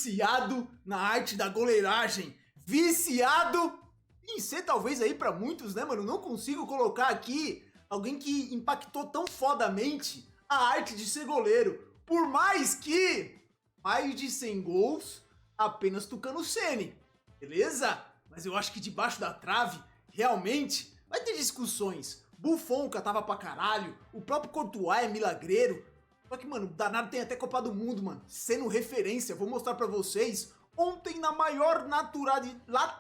viciado na arte da goleiragem, viciado em ser talvez aí pra muitos, né, mano? Não consigo colocar aqui alguém que impactou tão fodamente a arte de ser goleiro, por mais que mais de 100 gols apenas Tucano Ceni, beleza? Mas eu acho que debaixo da trave, realmente, vai ter discussões. Buffon tava pra caralho, o próprio Courtois é milagreiro. Só que, mano, danado tem até Copa do Mundo, mano. Sendo referência, vou mostrar pra vocês. Ontem, na maior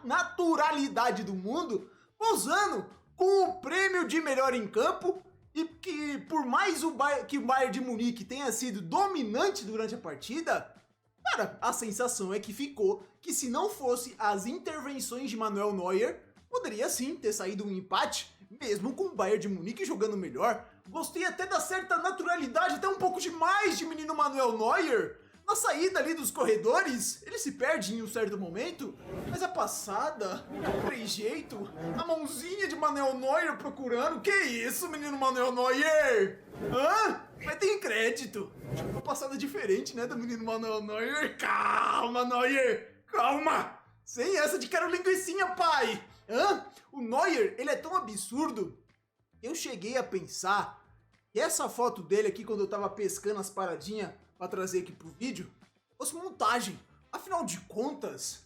naturalidade do mundo, posando com o prêmio de melhor em campo. E que, por mais que o Bayern de Munique tenha sido dominante durante a partida, cara, a sensação é que ficou que se não fosse as intervenções de Manuel Neuer, poderia sim ter saído um empate, mesmo com o Bayern de Munique jogando melhor. Gostei até da certa naturalidade, até um pouco demais de menino Manuel Neuer. Na saída ali dos corredores, ele se perde em um certo momento, mas a passada, o trejeito, a mãozinha de Manuel Neuer procurando. Que isso, menino Manuel Neuer? Hã? Mas tem crédito. Uma passada diferente, né, do menino Manuel Neuer. Calma, Neuer, calma. Sem essa de quero linguicinha, pai. Hã? O Neuer, ele é tão absurdo. Eu cheguei a pensar que essa foto dele aqui, quando eu tava pescando as paradinhas pra trazer aqui pro vídeo, fosse montagem. Afinal de contas,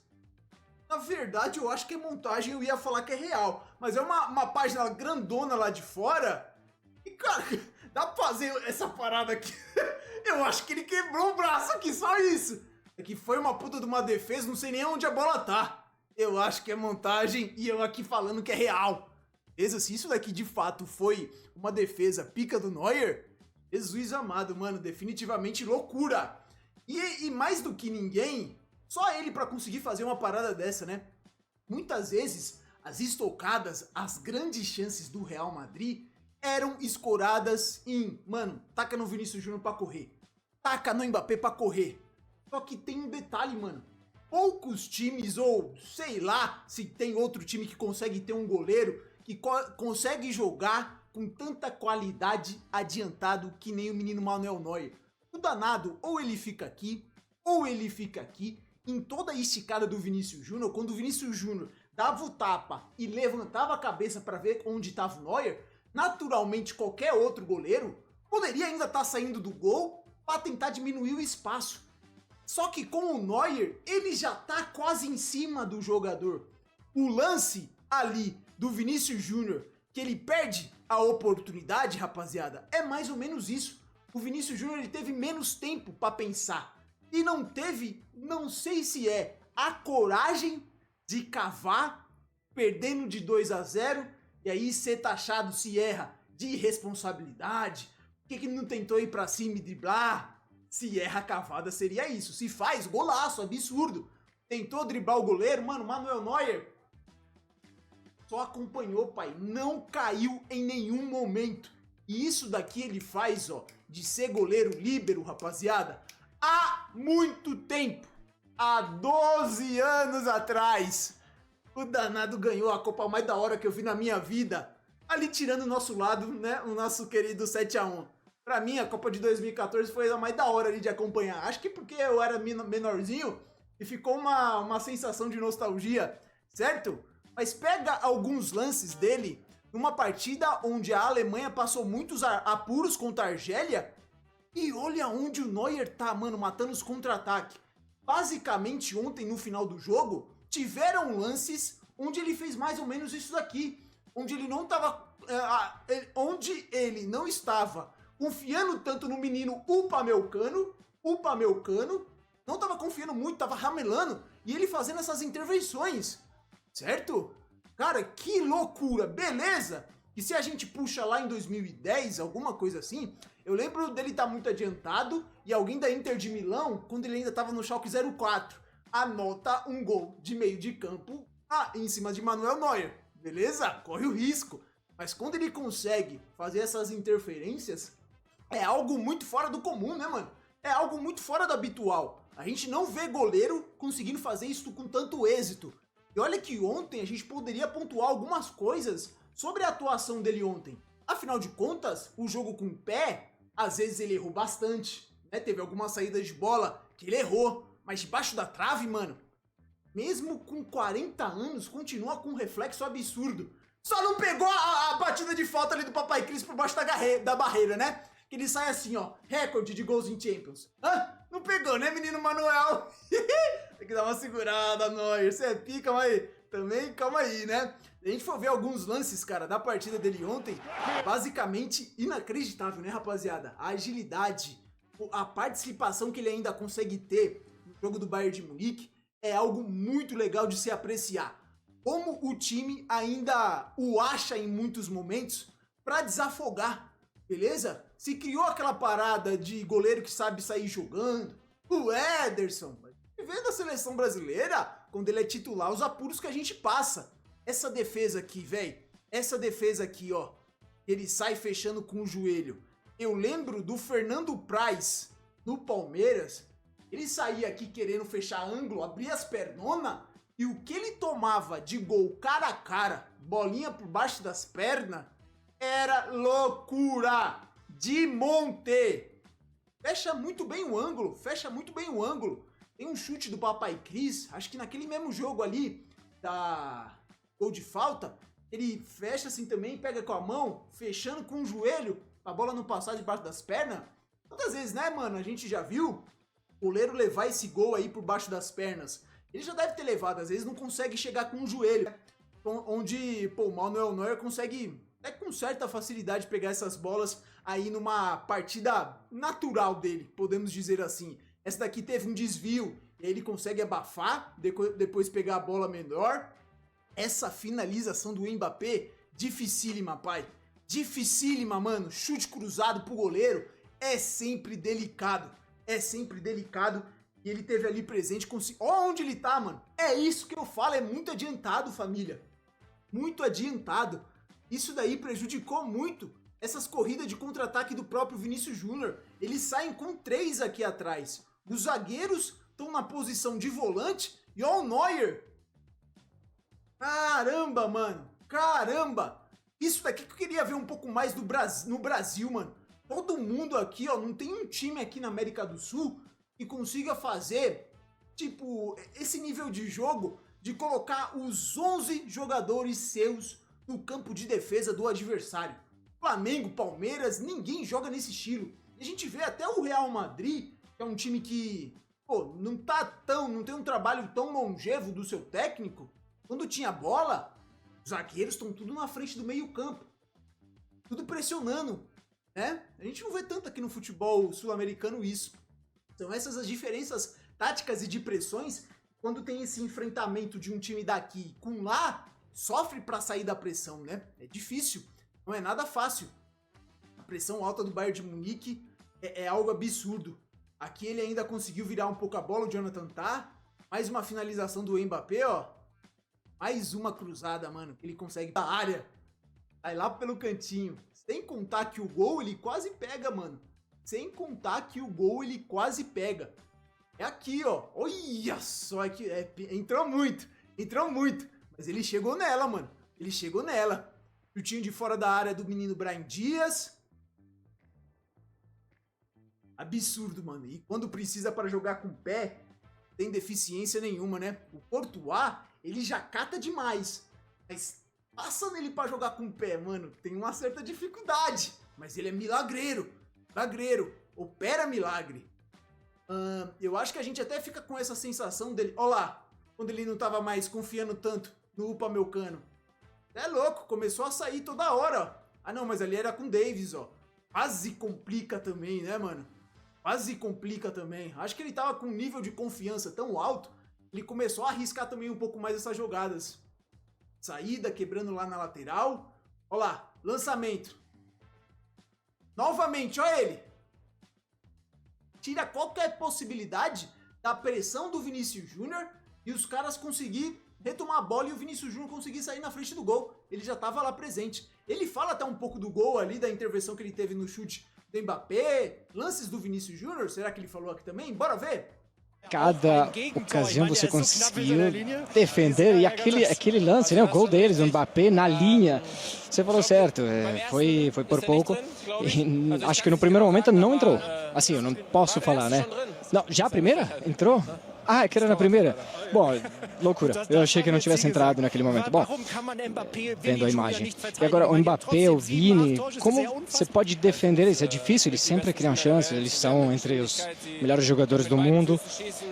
na verdade eu acho que é montagem, eu ia falar que é real. Mas é uma página grandona lá de fora. E cara, dá pra fazer essa parada aqui. Eu acho que ele quebrou o braço aqui, só isso. É que foi uma puta de uma defesa, não sei nem onde a bola tá. Eu acho que é montagem e eu aqui falando que é real. Beleza? Se isso daqui de fato foi uma defesa pica do Neuer, Jesus amado, mano, definitivamente loucura. E mais do que ninguém, só ele pra conseguir fazer uma parada dessa, né? Muitas vezes, as estocadas, as grandes chances do Real Madrid eram escoradas em, mano, taca no Vinícius Júnior pra correr, taca no Mbappé pra correr. Só que tem um detalhe, mano. Poucos times, ou sei lá, se tem outro time que consegue ter um goleiro que consegue jogar com tanta qualidade adiantado que nem o menino Manuel Neuer. O danado, ou ele fica aqui, ou ele fica aqui. Em toda a esticada do Vinícius Júnior, quando o Vinícius Júnior dava o tapa e levantava a cabeça para ver onde estava o Neuer, naturalmente qualquer outro goleiro poderia ainda estar saindo do gol para tentar diminuir o espaço. Só que com o Neuer, ele já tá quase em cima do jogador. O lance ali do Vinícius Júnior, que ele perde a oportunidade, rapaziada, é mais ou menos isso. O Vinícius Júnior ele teve menos tempo para pensar. E não teve, não sei se é a coragem de cavar, perdendo de 2-0, e aí ser taxado se erra de irresponsabilidade. Por que não tentou ir pra cima e driblar? Se erra a cavada seria isso. Se faz, golaço, absurdo. Tentou driblar o goleiro, mano, Manuel Neuer só acompanhou, pai. Não caiu em nenhum momento. E isso daqui ele faz, ó, de ser goleiro líbero, rapaziada, há muito tempo. Há 12 anos atrás. O danado ganhou a Copa mais da hora que eu vi na minha vida. Ali tirando o nosso lado, né, o nosso querido 7-1. Pra mim, a Copa de 2014 foi a mais da hora ali de acompanhar. Acho que porque eu era menorzinho e ficou uma sensação de nostalgia, certo? Mas pega alguns lances dele numa partida onde a Alemanha passou muitos apuros contra a Argélia e olha onde o Neuer tá, mano, matando os contra-ataques. Basicamente, ontem no final do jogo, tiveram lances onde ele fez mais ou menos isso daqui. Onde ele não estava confiando tanto no menino Upamecano, não estava confiando muito, estava ramelando, e ele fazendo essas intervenções, certo? Cara, que loucura, beleza? E se a gente puxa lá em 2010, alguma coisa assim, eu lembro dele estar muito adiantado, e alguém da Inter de Milão, quando ele ainda estava no Schalke 04, anota um gol de meio de campo em cima de Manuel Neuer, beleza? Corre o risco. Mas quando ele consegue fazer essas interferências, é algo muito fora do comum, né, mano? É algo muito fora do habitual. A gente não vê goleiro conseguindo fazer isso com tanto êxito. E olha que ontem a gente poderia pontuar algumas coisas sobre a atuação dele ontem. Afinal de contas, o jogo com o pé, às vezes ele errou bastante, né? Teve algumas saídas de bola que ele errou. Mas debaixo da trave, mano, mesmo com 40 anos, continua com um reflexo absurdo. Só não pegou a batida de falta ali do Papai Cris por baixo da barreira, né? Que ele sai assim, ó, recorde de gols em Champions. Hã? Não pegou, né, menino Manuel? Tem que dar uma segurada, Neuer. Você é pica, mas também calma aí, né? Se a gente for ver alguns lances, cara, da partida dele ontem, basicamente inacreditável, né, rapaziada? A agilidade, a participação que ele ainda consegue ter no jogo do Bayern de Munique é algo muito legal de se apreciar. Como o time ainda o acha em muitos momentos pra desafogar, beleza? Se criou aquela parada de goleiro que sabe sair jogando, o Ederson, vendo a seleção brasileira, quando ele é titular, os apuros que a gente passa. Essa defesa aqui, velho, essa defesa aqui, ó, ele sai fechando com o joelho. Eu lembro do Fernando Praz no Palmeiras, ele saía aqui querendo fechar ângulo, abrir as pernonas, e o que ele tomava de gol cara a cara, bolinha por baixo das pernas, era loucura de monte. Fecha muito bem o ângulo, fecha muito bem o ângulo. Tem um chute do Papai Cris, acho que naquele mesmo jogo ali, da gol de falta, ele fecha assim também, pega com a mão, fechando com o joelho, a bola não passar debaixo das pernas. Quantas vezes, né, mano, a gente já viu o goleiro levar esse gol aí por baixo das pernas. Ele já deve ter levado, às vezes não consegue chegar com o joelho, onde, pô, o Manuel Neuer consegue, com certa facilidade, pegar essas bolas aí numa partida natural dele, podemos dizer assim. Essa daqui teve um desvio, ele consegue abafar, depois pegar a bola menor. Essa finalização do Mbappé, dificílima, pai. Dificílima, mano. Chute cruzado pro goleiro é sempre delicado. É sempre delicado. E ele teve ali presente. Ó onde ele tá, mano. É isso que eu falo, é muito adiantado, família. Muito adiantado. Isso daí prejudicou muito essas corridas de contra-ataque do próprio Vinícius Júnior. Eles saem com 3 aqui atrás. Os zagueiros estão na posição de volante. E ó o Neuer. Caramba, mano. Caramba. Isso daqui que eu queria ver um pouco mais no Brasil, mano. Todo mundo aqui, ó. Não tem um time aqui na América do Sul que consiga fazer, tipo, esse nível de jogo de colocar os 11 jogadores seus no campo de defesa do adversário. Flamengo, Palmeiras, ninguém joga nesse estilo. E a gente vê até o Real Madrid, que é um time que, pô, não tem um trabalho tão longevo do seu técnico. Quando tinha bola, os zagueiros estão tudo na frente do meio-campo. Tudo pressionando, né? A gente não vê tanto aqui no futebol sul-americano isso. São essas as diferenças táticas e de pressões. Quando tem esse enfrentamento de um time daqui com lá, sofre para sair da pressão, né? É difícil, não é nada fácil. A pressão alta do Bayern de Munique é algo absurdo. Aqui ele ainda conseguiu virar um pouco a bola, o Jonathan Tah. Mais uma finalização do Mbappé, ó. Mais uma cruzada, mano, que ele consegue da área. Sai lá pelo cantinho. Sem contar que o gol ele quase pega, mano. Sem contar que o gol ele quase pega. É aqui, ó. Olha só aqui. Entrou muito. Entrou muito. Mas ele chegou nela, mano. Ele chegou nela. Chutinho de fora da área do menino Brahim Dias. Absurdo, mano. E quando precisa para jogar com o pé, tem deficiência nenhuma, né? O Courtois, ele já cata demais. Mas passa nele para jogar com o pé, mano, tem uma certa dificuldade. Mas ele é milagreiro. Milagreiro. Opera milagre. Eu acho que a gente até fica com essa sensação dele. Ó lá, quando ele não tava mais confiando tanto no Upamecano. É louco, começou a sair toda hora, ó. Ah não, mas ali era com o Davis, ó. Quase complica também, né, mano? Quase complica também. Acho que ele tava com um nível de confiança tão alto, ele começou a arriscar também um pouco mais essas jogadas. Saída, quebrando lá na lateral. Ó lá, lançamento. Novamente, ó ele. Tira qualquer possibilidade da pressão do Vinícius Júnior e os caras conseguir retomar a bola e o Vinícius Júnior conseguir sair na frente do gol. Ele já estava lá presente. Ele fala até um pouco do gol ali, da intervenção que ele teve no chute do Mbappé, lances do Vinícius Júnior, será que ele falou aqui também? Bora ver! Cada ocasião você conseguiu defender, e aquele lance, né, o gol deles, o Mbappé na linha, você falou certo, foi por pouco, e acho que no primeiro momento não entrou, assim, eu não posso falar, né? Não, já a primeira? Entrou? Ah, é que era na primeira? Bom, loucura. Eu achei que não tivesse entrado naquele momento. Bom, vendo a imagem. E agora, o Mbappé, o Vini, como você pode defender eles? É difícil, eles sempre criam chances, eles são entre os melhores jogadores do mundo,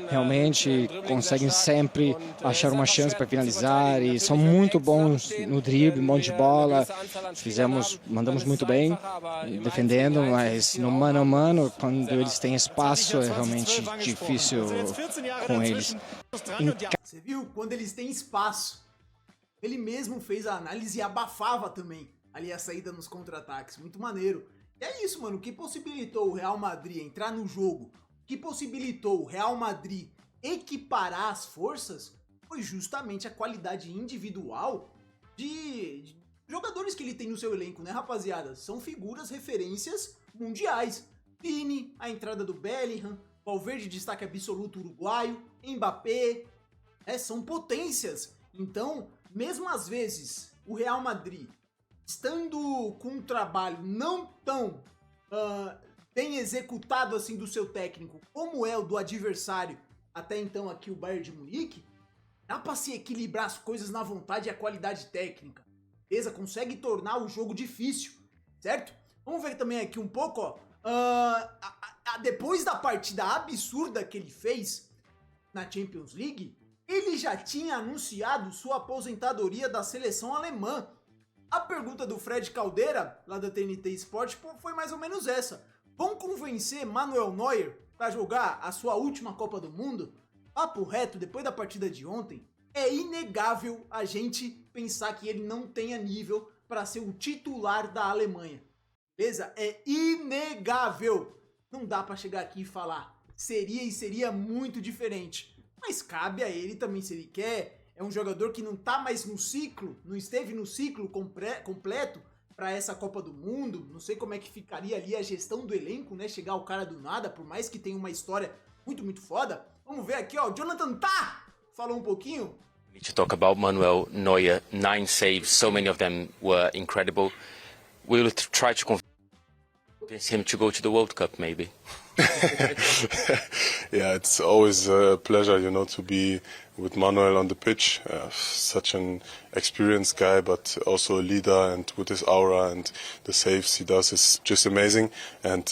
realmente conseguem sempre achar uma chance para finalizar e são muito bons no drible, mão de bola. Mandamos muito bem defendendo, mas no mano a mano, quando eles têm espaço, é realmente difícil com eles. Você viu? Quando eles têm espaço. Ele mesmo fez a análise e abafava também ali a saída nos contra-ataques. Muito maneiro. E é isso, mano. O que possibilitou o Real Madrid entrar no jogo, o que possibilitou o Real Madrid equiparar as forças, foi justamente a qualidade individual de jogadores que ele tem no seu elenco, né, rapaziada? São figuras, referências mundiais. Vini, a entrada do Bellingham, Valverde, destaque absoluto uruguaio, Mbappé, são potências. Então, mesmo às vezes, o Real Madrid, estando com um trabalho não tão bem executado assim do seu técnico, como é o do adversário, até então aqui o Bayern de Munique, dá pra se equilibrar as coisas na vontade e a qualidade técnica. Beleza? Consegue tornar o jogo difícil, certo? Vamos ver também aqui um pouco, ó. Depois da partida absurda que ele fez na Champions League, ele já tinha anunciado sua aposentadoria da seleção alemã. A pergunta do Fred Caldeira, lá da TNT Sport, foi mais ou menos essa. Vão convencer Manuel Neuer para jogar a sua última Copa do Mundo? Papo reto, depois da partida de ontem, é inegável a gente pensar que ele não tenha nível para ser o titular da Alemanha. Beleza? É inegável. Não dá para chegar aqui e falar seria muito diferente. Mas cabe a ele também, se ele quer. É um jogador que não tá mais no ciclo, não esteve no ciclo completo para essa Copa do Mundo. Não sei como é que ficaria ali a gestão do elenco, né? Chegar o cara do nada, por mais que tenha uma história muito foda. Vamos ver aqui, ó. Jonathan falou um pouquinho. We need to talk about Manuel Neuer. 9 saves, so many of them were incredible. We will try to convince him to go to the World Cup, maybe. Yeah, it's always a pleasure, to be with Manuel on the pitch. Such an experienced guy, but also a leader, and with his aura and the saves he does is just amazing. And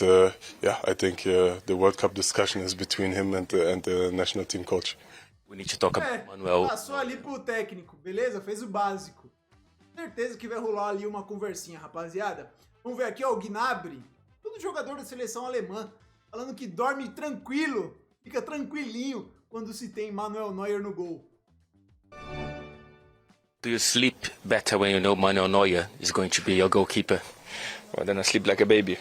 I think the World Cup discussion is between him and the national team coach. We need to talk about Manuel. Passou ali pro técnico, beleza? Fez o básico. Certeza que vai rolar ali uma conversinha, rapaziada. Vamos ver aqui, ó, o Gnabry, todo jogador da seleção alemã, falando que dorme tranquilo, fica tranquilinho quando se tem Manuel Neuer no gol. Do you sleep better when you know Manuel Neuer is going to be your goalkeeper? Well, then I sleep like a baby.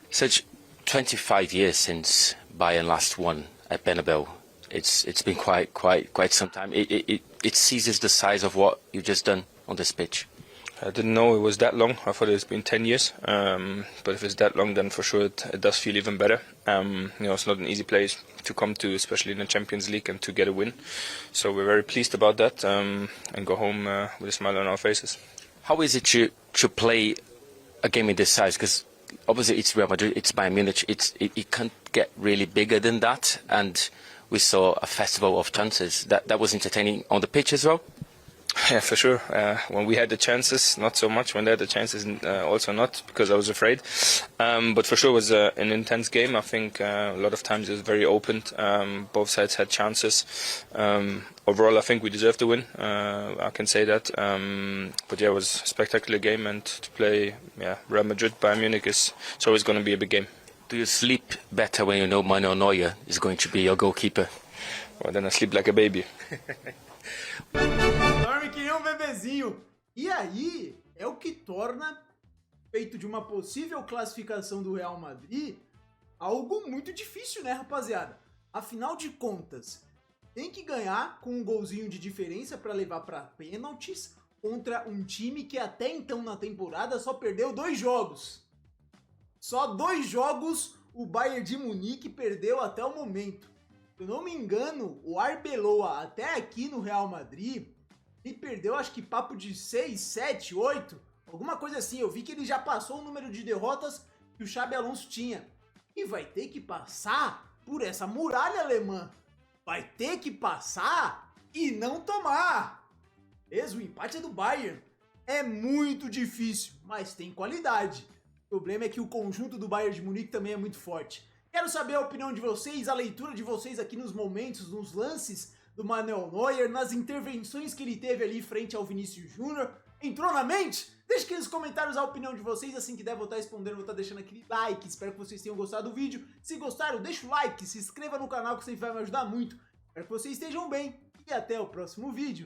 Such 25 years since Bayern last won at Bernabeu. It's been quite some time. It seizes the size of what you've just done on this pitch. I didn't know it was that long. I thought it's been 10 years. But if it's that long, then for sure it does feel even better. It's not an easy place to come to, especially in the Champions League, and to get a win. So we're very pleased about that and go home with a smile on our faces. How is it to play a game in this size? Because obviously it's Real Madrid, it's Bayern Munich. It can't get really bigger than that. And we saw a festival of chances. That was entertaining on the pitch as well. Yeah, for sure. When we had the chances, not so much. When they had the chances, also not, because I was afraid. But for sure, it was an intense game. I think a lot of times it was very open. Both sides had chances. Overall, I think we deserved the win. I can say that. But yeah, it was a spectacular game, and to play Real Madrid, Bayern Munich it's always going to be a big game. Do you sleep better when you know Manuel Neuer is going to be your goalkeeper? Well, then I sleep like a baby. Dorme que nem um bebezinho. E aí é o que torna o feito de uma possível classificação do Real Madrid algo muito difícil, né, rapaziada? Afinal de contas, tem que ganhar com um golzinho de diferença para levar para pênaltis contra um time que até então na temporada só perdeu 2 jogos. Só 2 jogos o Bayern de Munique perdeu até o momento. Se eu não me engano, o Arbeloa até aqui no Real Madrid, ele perdeu acho que papo de 6, 7, 8, alguma coisa assim. Eu vi que ele já passou o número de derrotas que o Xabi Alonso tinha. E vai ter que passar por essa muralha alemã. vai ter que passar e não tomar. Mesmo o empate é do Bayern. É muito difícil, mas tem qualidade. O problema é que o conjunto do Bayern de Munique também é muito forte. Quero saber a opinião de vocês, a leitura de vocês aqui nos momentos, nos lances do Manuel Neuer, nas intervenções que ele teve ali frente ao Vinícius Júnior. Entrou na mente? Deixe aqui nos comentários a opinião de vocês, assim que der vou estar respondendo, vou estar deixando aquele like. Espero que vocês tenham gostado do vídeo. Se gostaram, deixa o like, se inscreva no canal que sempre vai me ajudar muito. Espero que vocês estejam bem e até o próximo vídeo.